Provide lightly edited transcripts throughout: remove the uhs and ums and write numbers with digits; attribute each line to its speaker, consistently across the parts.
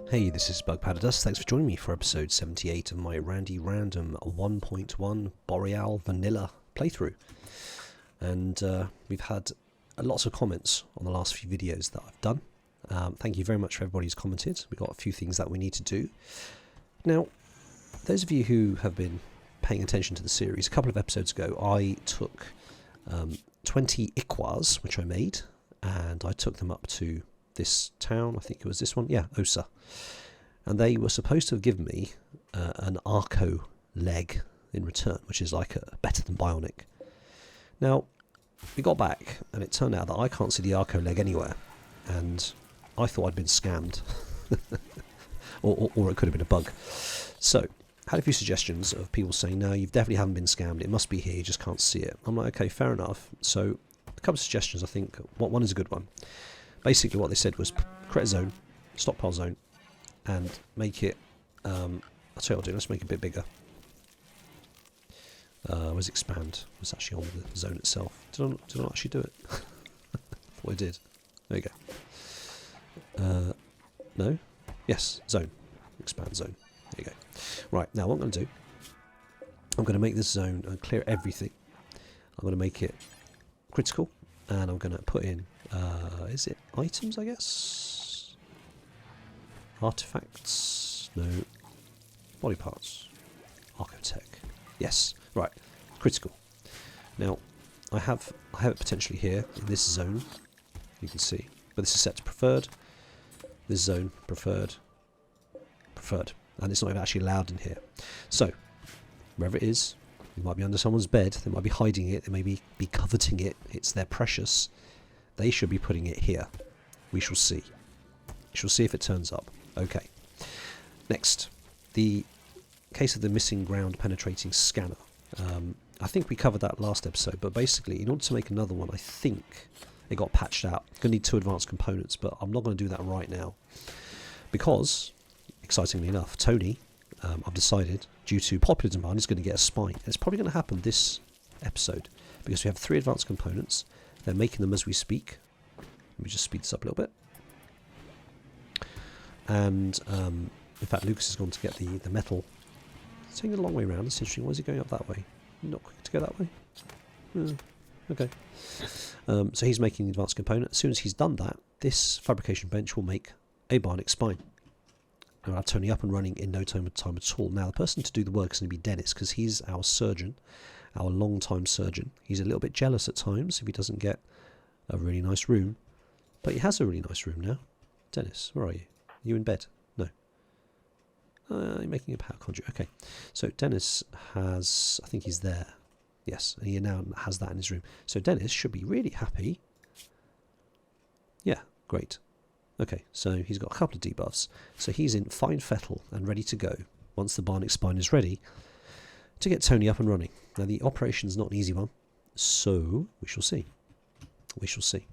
Speaker 1: Hey, this is Bug Powder Dust. Thanks for joining me for episode 78 of my Randy Random 1.1 Boreal Vanilla playthrough. And we've had lots of comments on the last few videos that I've done. Thank you very much for everybody who's commented. We've got a few things that we need to do. Now, those of you who have been paying attention to the series, a couple of episodes ago I took 20 Iquas, which I made, and I took them up to this town, I think it was this one, yeah, Osa. And they were supposed to have given me an Arco leg in return, which is like better than bionic. Now, we got back, and it turned out that I can't see the Arco leg anywhere, and I thought I'd been scammed. or it could have been a bug. So, I had a few suggestions of people saying, no, you definitely haven't been scammed, it must be here, you just can't see it. I'm like, okay, fair enough. So, a couple of suggestions, I think. One is a good one. Basically what they said was create a zone, stockpile zone, and make it, I'll tell you what I'll do, let's make it a bit bigger. Where's expand? It's actually on the zone itself. Did I not actually do it? Thought I did. There you go. No? Yes, zone. Expand zone. There you go. Right, now what I'm going to do, I'm going to make this zone and clear everything. I'm going to make it critical, and I'm going to put in is it items, I guess? Artifacts? No. Body parts. Archotech. Yes. Right. Critical. Now, I have it potentially here in this zone. You can see. But this is set to preferred. This zone, preferred. Preferred. And it's not even actually allowed in here. So, wherever it is, it might be under someone's bed. They might be hiding it. They may be coveting it. It's their precious. They should be putting it here. We shall see. We shall see if it turns up. Okay. Next, the case of the missing ground penetrating scanner. I think we covered that last episode, but basically, in order to make another one, I think it got patched out. Going to need 2 advanced components, but I'm not going to do that right now. Because, excitingly enough, Toni, I've decided, due to popular demand, is going to get a spine. And it's probably going to happen this episode, because we have 3 advanced components. They're making them as we speak. Let me just speed this up a little bit. And, in fact, Lucas has gone to get the metal. It's taking a long way around. It's interesting. Why is he going up that way? Not quick to go that way? Okay. So he's making the advanced component. As soon as he's done that, this fabrication bench will make a bionic spine. I'll have Toni up and running in no time at all. Now, the person to do the work is going to be Dennis, because he's our surgeon. Our long-time surgeon. He's a little bit jealous at times if he doesn't get a really nice room. But he has a really nice room now. Dennis, where are you? Are you in bed? No. You're making a power conduit. Okay. So Dennis has... I think he's there. Yes, and he now has that in his room. So Dennis should be really happy. Yeah, great. Okay, so he's got a couple of debuffs. So he's in fine fettle and ready to go once the bionic spine is ready to get Toni up and running. Now, the operation's not an easy one, so we shall see. We shall see.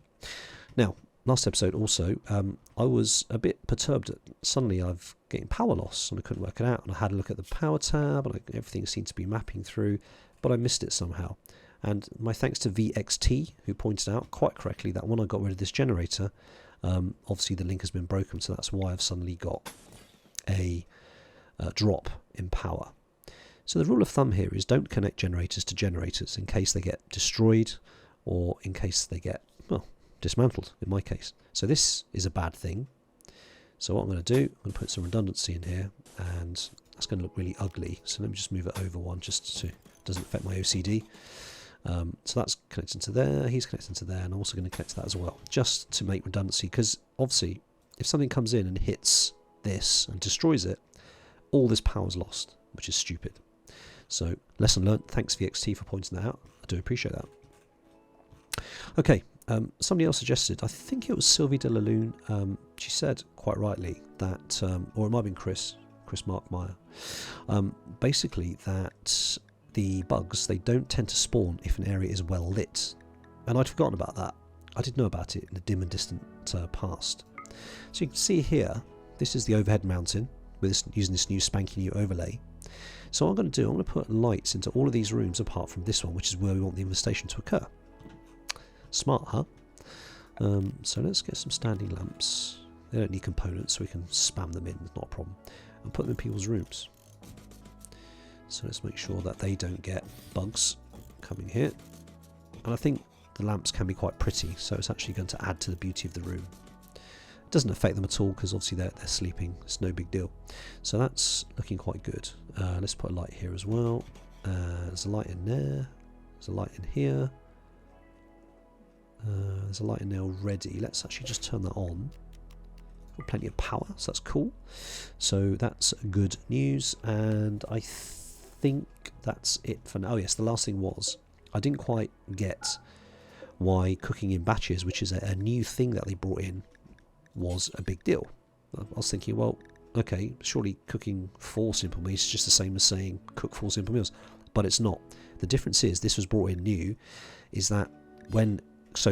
Speaker 1: Now, last episode also, I was a bit perturbed. Suddenly, I've getting power loss, and I couldn't work it out. And I had a look at the power tab, and everything seemed to be mapping through, but I missed it somehow. And my thanks to VXT, who pointed out quite correctly that when I got rid of this generator, obviously the link has been broken, so that's why I've suddenly got a drop in power. So the rule of thumb here is don't connect generators to generators in case they get destroyed or in case they get, well, dismantled in my case. So this is a bad thing. So what I'm going to do, I'm going to put some redundancy in here, and that's going to look really ugly. So let me just move it over one just so it doesn't affect my OCD. So that's connected to there, he's connected to there, and I'm also going to connect to that as well, just to make redundancy, because obviously if something comes in and hits this and destroys it, all this power is lost, which is stupid. So, lesson learnt. Thanks VXT for pointing that out. I do appreciate that. Okay, somebody else suggested, I think it was Sylvie de la Lune, she said quite rightly that, or it might have been Chris Mark Meyer, basically that the bugs, they don't tend to spawn if an area is well lit. And I'd forgotten about that. I did know about it in the dim and distant past. So you can see here, this is the overhead mountain with this, using this new spanky new overlay. So what I'm going to do, I'm going to put lights into all of these rooms apart from this one, which is where we want the infestation to occur. Smart, huh? So let's get some standing lamps. They don't need components, so we can spam them in, not a problem. And put them in people's rooms. So let's make sure that they don't get bugs coming here. And I think the lamps can be quite pretty, so it's actually going to add to the beauty of the room. It doesn't affect them at all because obviously they're sleeping. It's no big deal. So that's looking quite good. Let's put a light here as well. There's a light in there. There's a light in here. There's a light in there already. Let's actually just turn that on. Got plenty of power, so that's cool. So that's good news, and I think that's it for now. Oh yes, the last thing was, I didn't quite get why cooking in batches, which is a new thing that they brought in, was a big deal. I was thinking, well, okay, surely cooking 4 simple meals is just the same as saying cook 4 simple meals, but it's not. The difference is, this was brought in new, is that when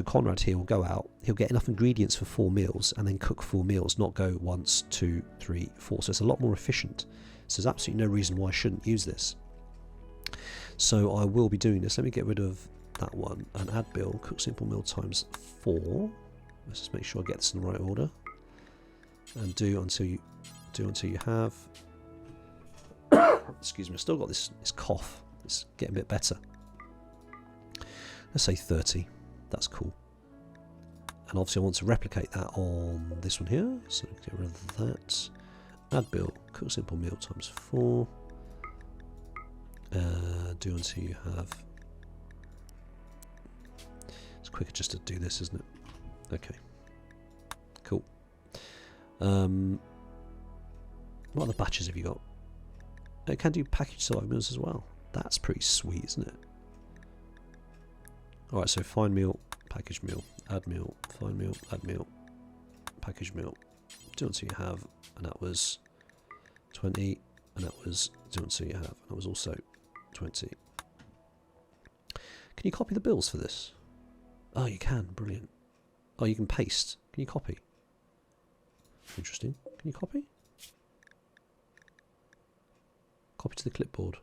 Speaker 1: Conrad here will go out, he'll get enough ingredients for 4 meals and then cook 4 meals, not go 1, 2, 3, 4. So it's a lot more efficient. So there's absolutely no reason why I shouldn't use this. So I will be doing this. Let me get rid of that one and add bill, cook simple meal times 4. Let's just make sure I get this in the right order. And do until you have. Excuse me, I've still got this cough. It's getting a bit better. Let's say 30. That's cool. And obviously I want to replicate that on this one here. So get rid of that. Add bill, cook simple meal times 4. Do until you have. It's quicker just to do this, isn't it? Okay. Cool. What other batches have you got? It can do packaged survival meals as well. That's pretty sweet, isn't it? Alright, so find meal, package meal, add meal, find meal, add meal, package meal. Do until you have, and that was 20, and that was do until you have, and that was also 20. Can you copy the bills for this? Oh, you can, brilliant. Oh, you can paste. Can you copy? Interesting. Can you copy? Copy to the clipboard.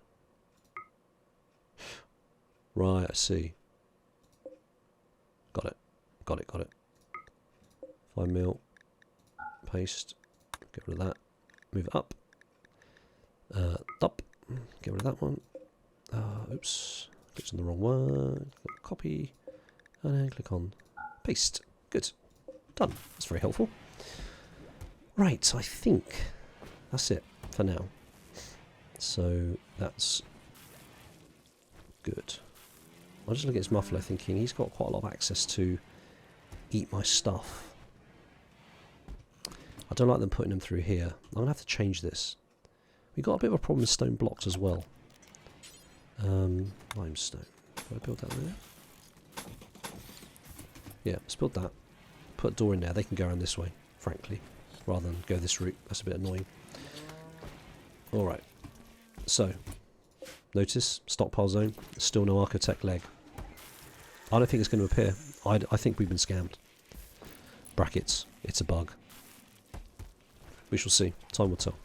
Speaker 1: Right, I see. Got it. Got it, got it. Find meal. Paste. Get rid of that. Move it up. Up. Get rid of that one. Oops. Clicked on the wrong one. Copy. And then click on paste. Good. Done. That's very helpful. Right, so I think that's it for now. So that's good. I'll just look at his muffler thinking he's got quite a lot of access to eat my stuff. I don't like them putting them through here. I'm going to have to change this. We've got a bit of a problem with stone blocks as well. Limestone. Do I build that there? Yeah, let's build that. Put a door in there. They can go around this way, frankly, rather than go this route. That's a bit annoying. Alright. So, notice, stockpile zone, still no architect leg. I don't think it's going to appear. I think we've been scammed. Brackets, it's a bug. We shall see. Time will tell.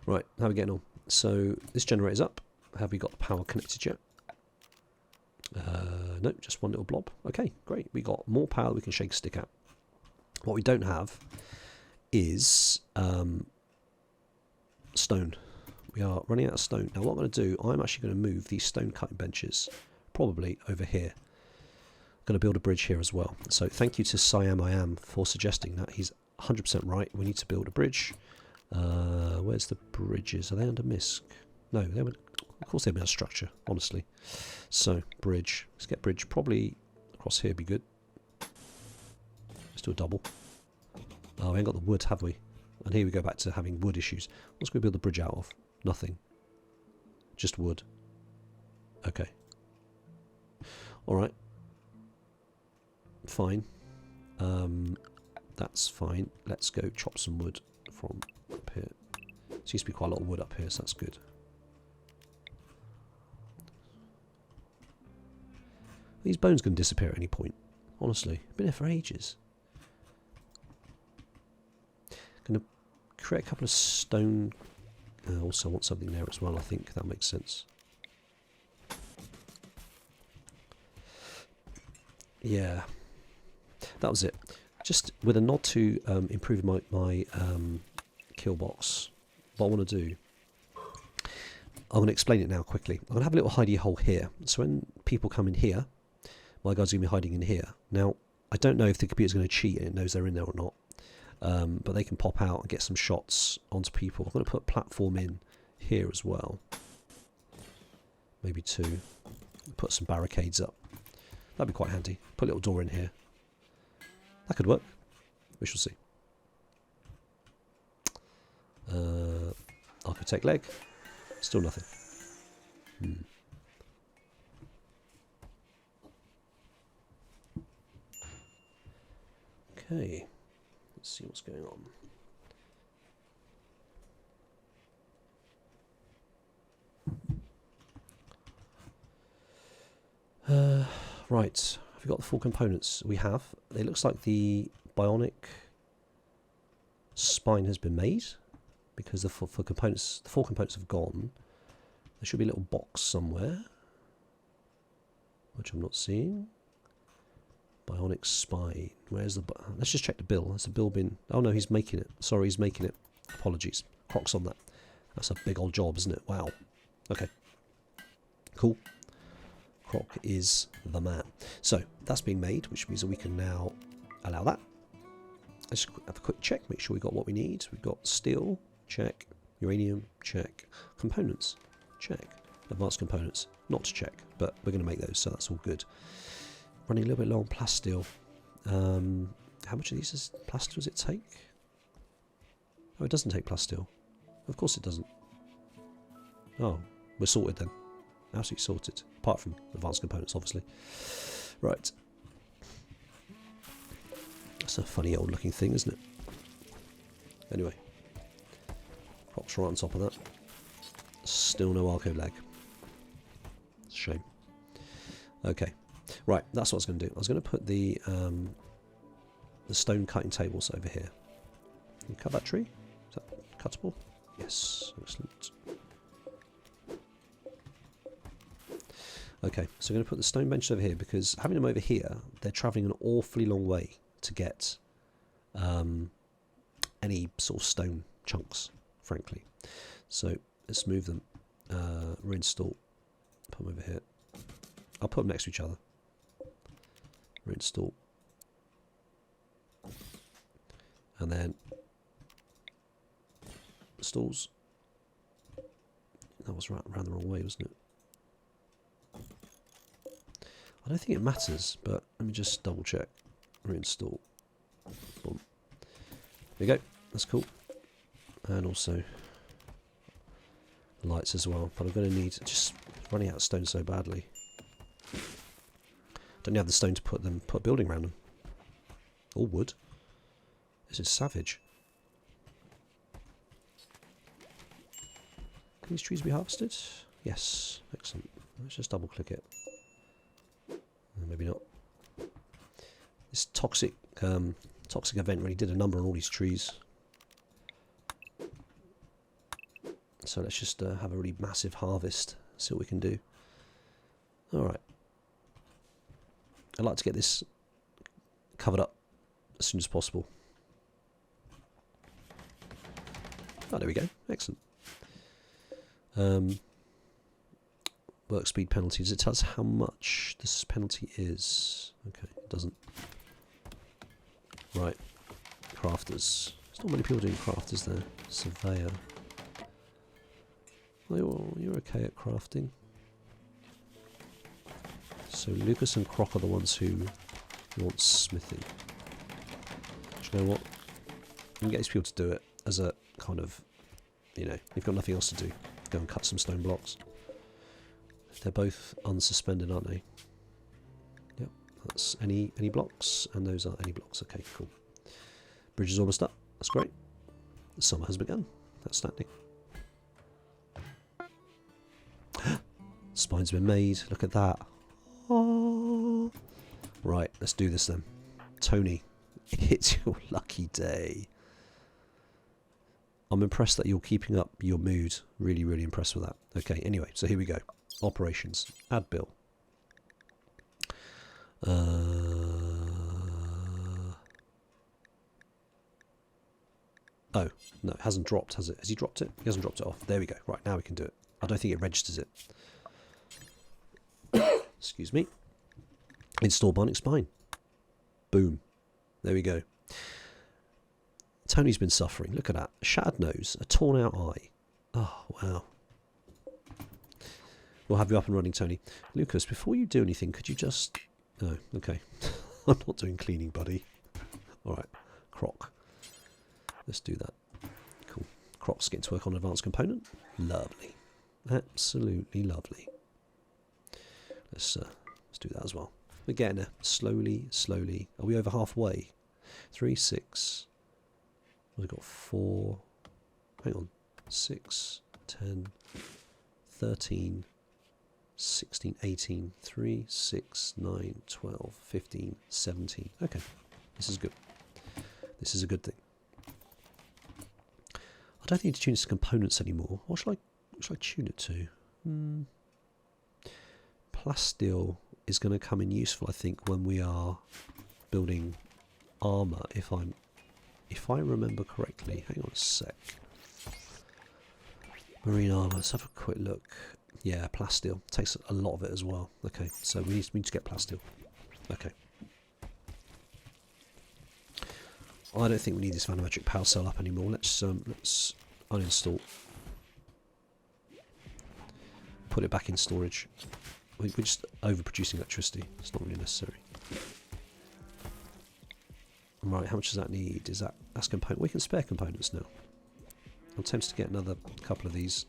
Speaker 1: Right, how are we getting on? So, this generator's up. Have we got the power connected yet? No, just one little blob. Okay, great. We got more power we can shake a stick at. What we don't have is stone. We are running out of stone. Now what I'm going to do, I'm actually going to move these stone cutting benches probably over here. I'm going to build a bridge here as well. So thank you to Siam I Am for suggesting that. He's 100% right. We need to build a bridge. Where's the bridges? Are they under MISC? No, they were, of course they've been a structure, honestly. So, bridge. Let's get bridge probably across here, be good. Let's do a double. Oh, we ain't got the wood, have we? And here we go back to having wood issues. What's going to build the bridge out of? Nothing. Just wood. Okay. Alright. Fine. That's fine. Let's go chop some wood from up here. There seems to be quite a lot of wood up here, so that's good. These bones going to disappear at any point. Honestly, been here for ages. Going to create a couple of stone. Also want something there as well. I think that makes sense. Yeah. that was it. Just with a nod to improving my kill box, what I want to do, I'm going to explain it now quickly. I'm going to have a little hidey hole here. So when people come in here, my guy's going to be hiding in here. Now, I don't know if the computer's going to cheat and it knows they're in there or not. But they can pop out and get some shots onto people. I'm going to put a platform in here as well. Maybe 2. Put some barricades up. That'd be quite handy. Put a little door in here. That could work. We shall see. Architect leg. Still nothing. Okay. Let's see what's going on. Right. Have we got the full components? We have. It looks like the bionic spine has been made because the full components have gone. There should be a little box somewhere, which I'm not seeing. Bionic spine. Where's the... Let's just check the bill. Has the bill been... Oh no, he's making it. Sorry, he's making it. Apologies. Croc's on that. That's a big old job, isn't it? Wow. Okay. Cool. Croc is the man. So, that's being made, which means that we can now allow that. Let's have a quick check. Make sure we got what we need. We've got steel. Check. Uranium. Check. Components. Check. Advanced components. Not to check, but we're going to make those, so that's all good. Running a little bit low on plasteel. How much of these plasteel does it take? Oh, it doesn't take plasteel. Of course it doesn't. Oh, we're sorted then. Absolutely sorted. Apart from advanced components, obviously. Right. That's a funny old looking thing, isn't it? Anyway. Props right on top of that. Still no arco lag. It's a shame. Okay. Right, that's what I was going to do. I was going to put the stone cutting tables over here. Can you cut that tree? Is that cuttable? Yes, excellent. Okay, so I'm going to put the stone bench over here because having them over here, they're travelling an awfully long way to get any sort of stone chunks, frankly. So let's move them, reinstall, put them over here. I'll put them next to each other. Reinstall. And then stalls. That was around the wrong way, wasn't it? I don't think it matters, but let me just double check. Reinstall. Boom. There you go. That's cool. And also lights as well. But I'm going to need just running out of stone so badly. Don't have the stone to put a building around them. Or wood. This is savage. Can these trees be harvested? Yes. Excellent. Let's just double click it. Maybe not. This toxic event really did a number on all these trees. So let's just have a really massive harvest. See what we can do. Alright. I'd like to get this covered up as soon as possible. Oh, there we go. Excellent. Work speed penalty. Does it tell us how much this penalty is? Okay, it doesn't. Right. Crafters. There's not many people doing crafters there. Surveyor. Oh, you're okay at crafting. So Lucas and Croc are the ones who want smithing. Do you know what? You can get these people to do it as a kind of, you know, you've got nothing else to do. Go and cut some stone blocks. They're both unsuspended, aren't they? Yep. That's any blocks, and those are any blocks. Okay, cool. Bridge is almost up. That's great. The summer has begun. Outstanding. Spine's been made. Look at that. Oh. Right, let's do this then. Toni, it's your lucky day. I'm impressed that you're keeping up your mood. Really, really impressed with that. Okay, anyway, so here we go. Operations. Add bill. Oh, no, it hasn't dropped, has it? Has he dropped it? He hasn't dropped it off. There we go. Right, now we can do it. I don't think it registers it. Excuse me. Install bionic spine. Boom. There we go. Tony's been suffering. Look at that. Shattered nose. A torn out eye. Oh, wow. We'll have you up and running, Tony. Lucas, before you do anything, could you just... Oh, okay. I'm not doing cleaning, buddy. Alright. Croc. Let's do that. Cool. Croc's getting to work on advanced component. Lovely. Absolutely lovely. Let's do that as well. We're getting there. Slowly, slowly. Are we over halfway? 3, 6. We've got 4. Hang on. 6, 10, 13, 16, 18. 3, 6, 9, 12, 15, 17. Okay. This is good. This is a good thing. I don't need to tune this to components anymore. What should I tune it to? Plasteel is going to come in useful, I think, when we are building armour. If I remember correctly. Hang on a sec. Marine armour. Let's have a quick look. Yeah, plasteel takes a lot of it as well. Okay, so we need to get plasteel. Okay. I don't think we need this vanometric power cell up anymore. Let's uninstall. Put it back in storage. We're just overproducing electricity. It's not really necessary. Right, how much does that need? That's component? We can spare components now. I'm tempted to get another couple of these.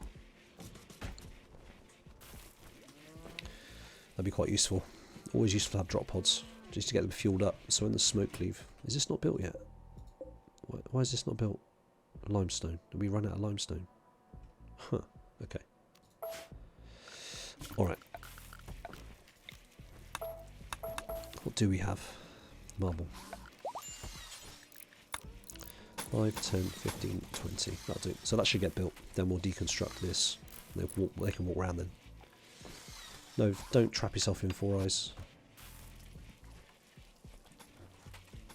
Speaker 1: That'd be quite useful. Always useful to have drop pods, just to get them fueled up. So when the smoke leave, is this not built yet? Why is this not built? Limestone. Did we run out of limestone? Huh. Okay. All right. What do we have? Marble. 5, 10, 15, 20. That'll do. So that should get built. Then we'll deconstruct this. They can walk around then. No, don't trap yourself in 4 eyes.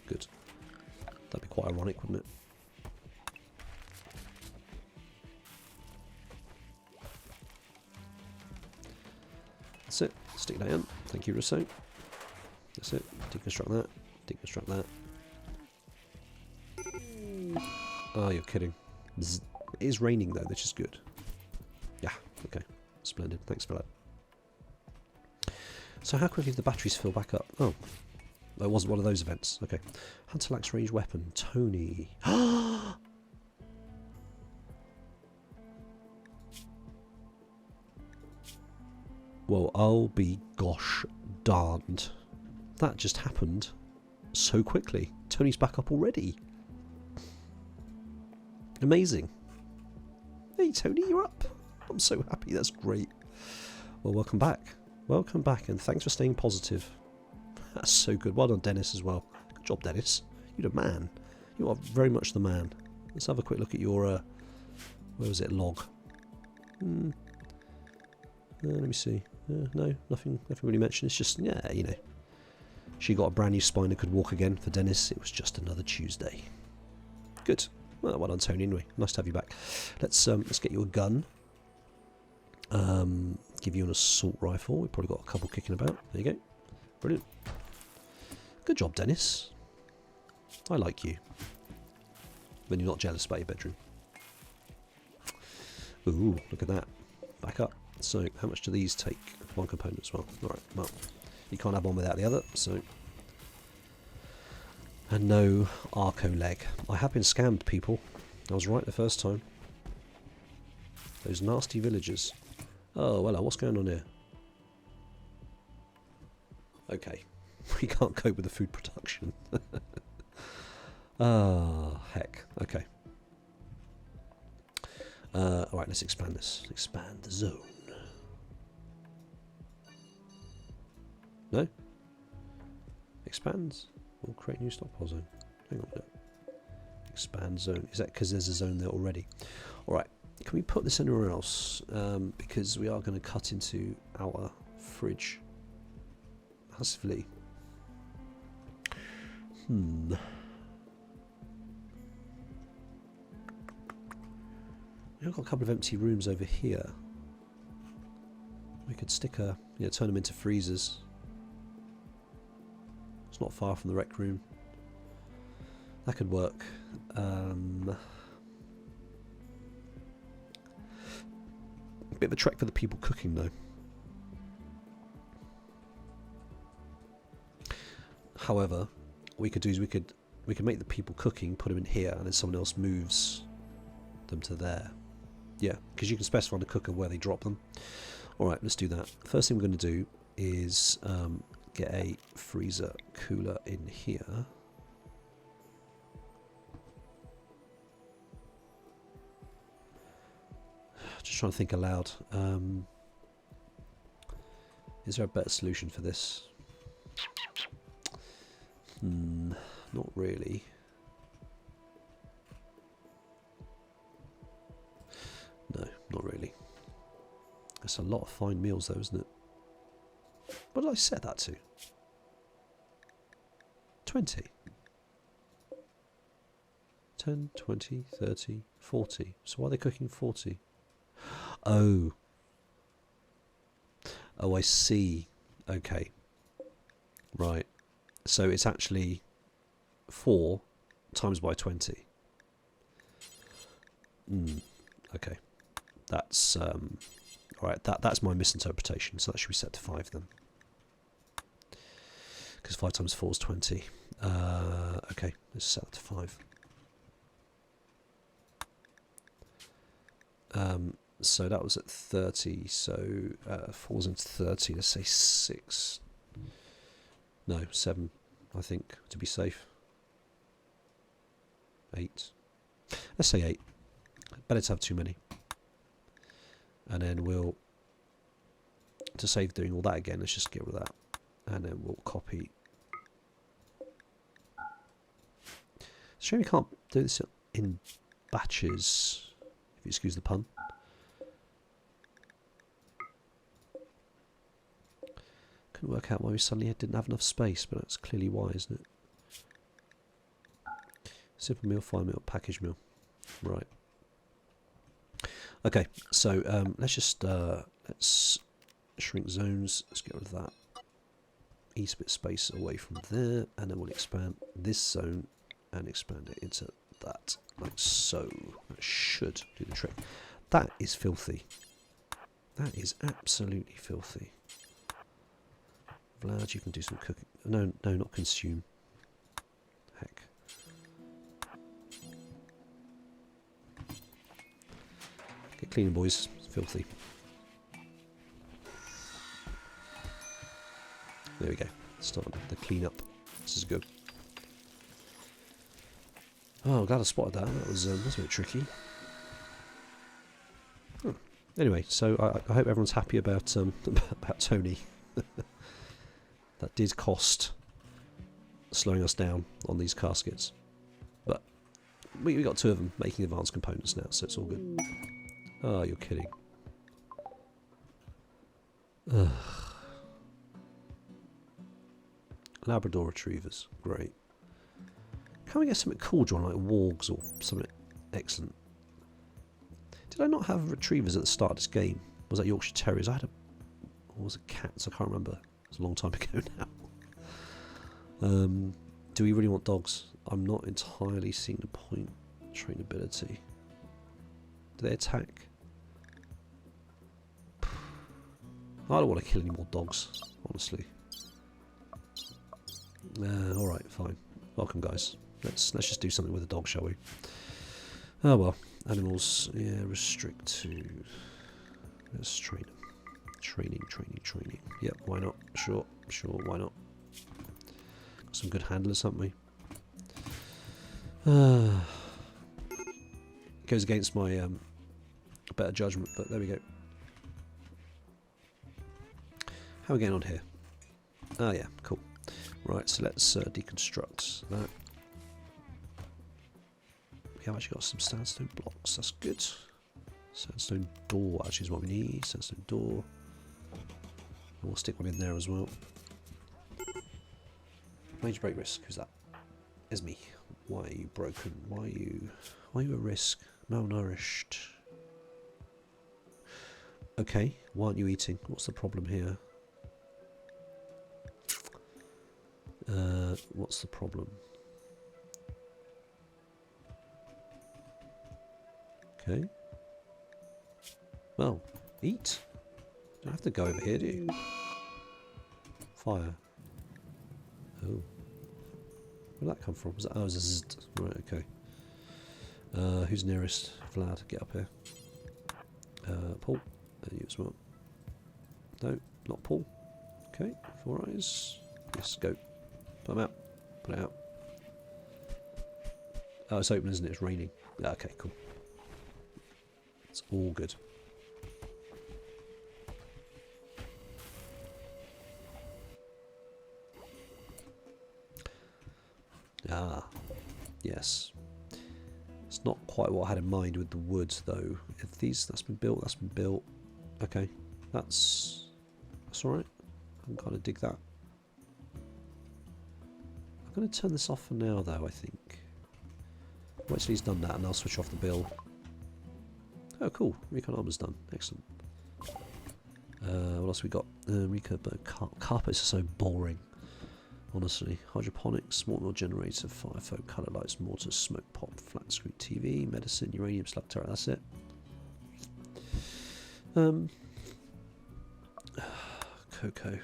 Speaker 1: Good. That'd be quite ironic, wouldn't it? That's it. Stick that in. Thank you, Rousseau. That's it. Deconstruct that. Deconstruct that. Oh, you're kidding. It is raining though, which is good. Yeah, okay. Splendid. Thanks for that. So how quickly did the batteries fill back up? Oh. It wasn't one of those events. Okay. Huntalax range weapon. Toni. Well, I'll be gosh darned. That just happened so quickly. Tony's back up already. Amazing. Hey Tony, you're up. I'm so happy. That's great. Well, welcome back. Welcome back, and thanks for staying positive. That's so good. Well done, Dennis, as well. Good job, Dennis. You're the man. You are very much the man. Let's have a quick look at your, where was it, log? Let me see. No, nothing really mentioned. It's just, yeah, you know. She got a brand new spine that could walk again. For Dennis, it was just another Tuesday. Good. Well done, Tony, anyway. Nice to have you back. Let's get you a gun. Give you an assault rifle. We've probably got a couple kicking about. There you go. Brilliant. Good job, Dennis. I like you. When you're not jealous about your bedroom. Ooh, look at that. Back up. So, how much do these take? One component as well. Alright, well, you can't have one without the other, so... And no Arco leg. I have been scammed, people. I was right the first time. Those nasty villagers. Oh, hello, what's going on here? Okay. We can't cope with the food production. Ah, heck. Okay. Alright, let's expand this. Expand the zone. No? Expands? We'll create new stockpile zone. Hang on a minute. Expand zone. Is that because there's a zone there already? Alright. Can we put this anywhere else? Because we are going to cut into our fridge. Massively. We've got a couple of empty rooms over here. We could stick a, turn them into freezers. It's not far from the rec room. That could work. Bit of a trek for the people cooking though. However, what we could do is we could make the people cooking, put them in here, and then someone else moves them to there. Yeah, because you can specify on the cooker where they drop them. Alright, let's do that. First thing we're going to do is get a freezer cooler in here. Just trying to think aloud. Is there a better solution for this? Not really. No, not really. That's a lot of fine meals though, isn't it? What did I set that to? 20. 10, 20, 30, 40. So why are they cooking 40? Oh. Oh, I see. Okay. Right. So it's actually 4 times by 20. Okay. That's alright, that's my misinterpretation, so that should be set to 5 then. Because 5 times 4 is 20. Okay, let's set that to 5. So that was at 30, so 4's into 30, let's say 6. No, 7, I think, to be safe. 8. Let's say 8. Better to have too many. And then we'll, to save doing all that again, let's just get rid of that. And then we'll copy. It's a shame we can't do this in batches, if you excuse the pun. Couldn't work out why we suddenly didn't have enough space, but that's clearly why, isn't it? Simple meal, fine meal, package meal. Right. Okay, so let's just let's shrink zones. Let's get rid of that. Ease a bit of space away from there, and then we'll expand this zone and expand it into that, like so. That should do the trick. That is filthy. That is absolutely filthy. Vlad, you can do some cooking. No, no, not consume. Heck. Get cleaning, boys. It's filthy. There we go. Start the clean up. This is good. Oh, I'm glad I spotted that. That's a bit tricky. Oh. Anyway, so I hope everyone's happy about about Toni. That did cost slowing us down on these caskets, but we got 2 of them making advanced components now, so it's all good. Oh, you're kidding. Ugh. Labrador retrievers, great. Can we get something cool, John, like wargs or something excellent? Did I not have retrievers at the start of this game? Was that Yorkshire Terriers? I had a, or was it cats? I can't remember. It's a long time ago now. Do we really want dogs? I'm not entirely seeing the point. Trainability. Do they attack? I don't want to kill any more dogs, honestly. Alright, fine. Welcome, guys. Let's just do something with the dog, shall we? Oh well. Animals, yeah, restrict to... Let's train them. Training. Yep, why not? Sure, why not? Got some good handlers, haven't we? Goes against my better judgment, but there we go. How are we getting on here? Oh yeah, cool. Right, so let's deconstruct that. We have actually got some sandstone blocks, that's good. Sandstone door actually is what we need. Sandstone door. And we'll stick one in there as well. Major break risk. Who's that? Is me. Why are you broken? Why are you a risk? Malnourished. Okay, why aren't you eating? What's the problem here? What's the problem? Okay. Well, eat. Don't have to go over here, do you? Fire. Oh. Where'd that come from? Was that, oh, it was a zzzt. Right, okay. Who's nearest? Vlad, get up here. Paul. You as well. No, not Paul. Okay, 4 eyes. Yes, go. Put them out. Put it out. Oh, it's open, isn't it? It's raining. Okay, cool. It's all good. Ah, yes. It's not quite what I had in mind with the wood, though. If that's been built, that's been built. Okay, that's all right. I can kind of dig that. I'm going to turn this off for now, though. I think. Wait till he's done that, and I'll switch off the bill. Oh, cool. Recon armor's done. Excellent. What else we got? Recon carpets are so boring. Honestly, hydroponics, small mill generator, fire foam, colour lights, mortar, smoke pop, flat screen TV, medicine, uranium slug turret. That's it. Cocoa.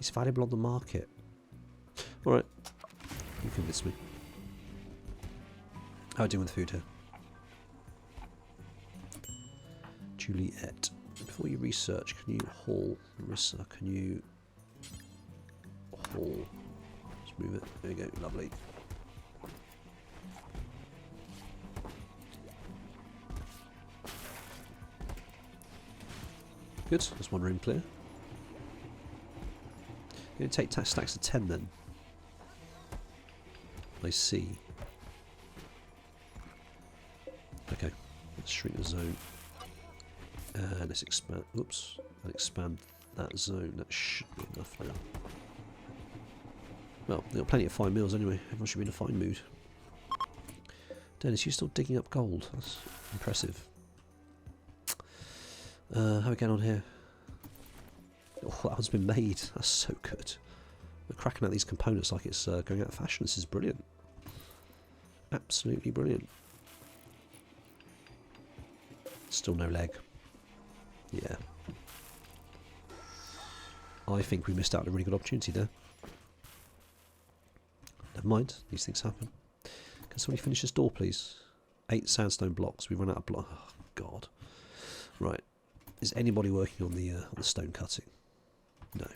Speaker 1: It's valuable on the market. All right, you convinced me. How are you doing with food here? Juliet. Before you research, can you haul? Marissa, can you haul? Just move it. There you go. Lovely. Good. That's one room clear. You're going to take stacks of 10 then. I see. Okay. Let's shrink the zone. And let's expand. Oops. And expand that zone. That should be enough now. Well, there are plenty of fine meals anyway. Everyone should be in a fine mood. Dennis, you're still digging up gold. That's impressive. How are we getting on here? Oh, that one's been made. That's so good. We're cracking out these components like it's going out of fashion. This is brilliant. Absolutely brilliant. Still no leg. Yeah. I think we missed out on a really good opportunity there. Never mind. These things happen. Can somebody finish this door, please? 8 sandstone blocks. We've run out of blocks. Oh, God. Right. Is anybody working on the stone cutting? No.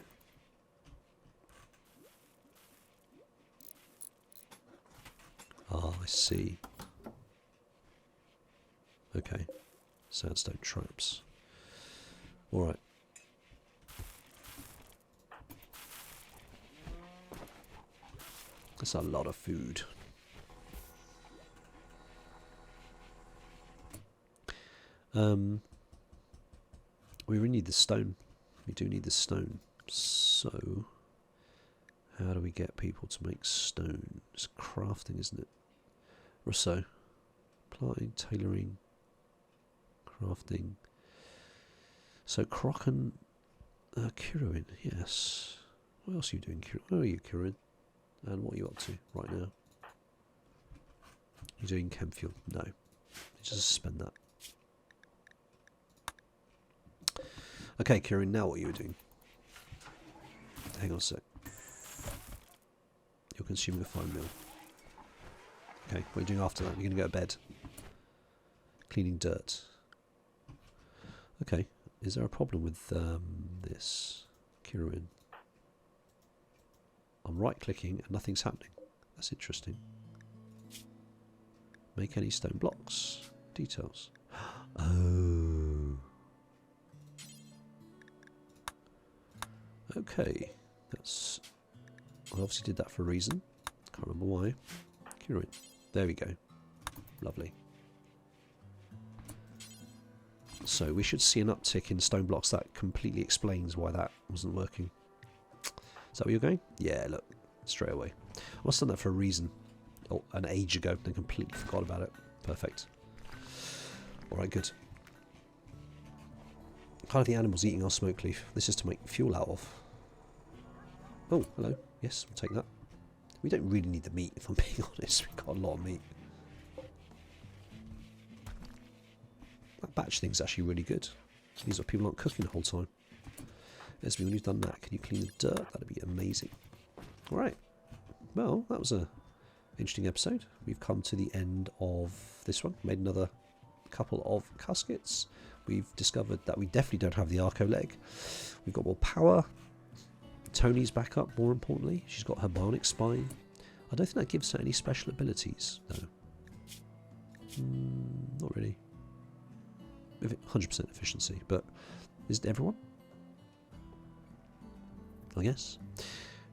Speaker 1: Ah, I see. Okay. Sandstone traps. Alright. That's a lot of food. We really need the stone. We do need the stone. So, how do we get people to make stone? It's crafting, isn't it? Rousseau. Planting, tailoring, crafting. So, Croc and Kiruin, yes. What else are you doing, Kiruin? Where are you, Kiruin? And what are you up to right now? You're doing chem fuel? No. Just suspend that. Okay, Kieran, now what are you doing? Hang on a sec. You're consuming a fine meal. Okay, what are you doing after that? You're going to go to bed. Cleaning dirt. Okay, is there a problem with this? Kieran. I'm right-clicking and nothing's happening. That's interesting. Make any stone blocks. Details. Oh. Okay. That's... I obviously did that for a reason. Can't remember why. Curate. There we go. Lovely. So we should see an uptick in stone blocks. That completely explains why that wasn't working. Is that where you're going? Yeah, look. Straight away. I must have done that for a reason. Oh, an age ago. Then completely forgot about it. Perfect. Alright, good. Kind of the animals eating our smoke leaf. This is to make fuel out of. Oh, hello. Yes, we'll take that. We don't really need the meat, if I'm being honest. We've got a lot of meat. That batch thing's actually really good. These are people aren't cooking the whole time. Esme, when you've done that, can you clean the dirt? That'd be amazing. Alright. Well, that was a interesting episode. We've come to the end of this one. Made another couple of caskets. We've discovered that we definitely don't have the Arco leg. We've got more power. Toni's back up, more importantly. She's got her bionic spine. I don't think that gives her any special abilities, though. Not really. 100% efficiency, but is it everyone? I guess.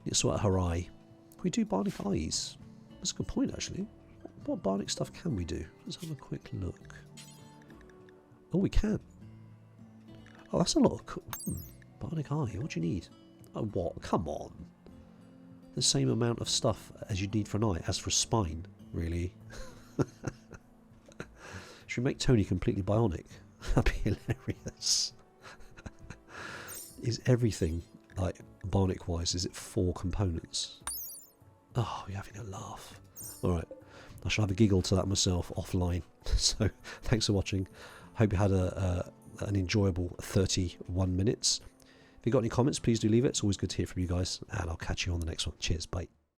Speaker 1: Need to sort out her eye. Can we do bionic eyes? That's a good point, actually. What bionic stuff can we do? Let's have a quick look. Oh, we can. Oh, that's a lot of cool. Bionic eye. What do you need? Oh, what? Come on. The same amount of stuff as you need for an eye as for a spine, really. Should we make Toni completely bionic? That'd be hilarious. Is everything, like, bionic-wise, is it 4 components? Oh, you're having a laugh. Alright. I shall have a giggle to that myself offline. So, thanks for watching. Hope you had an enjoyable 31 minutes. If you've got any comments, please do leave it. It's always good to hear from you guys. And I'll catch you on the next one. Cheers. Bye.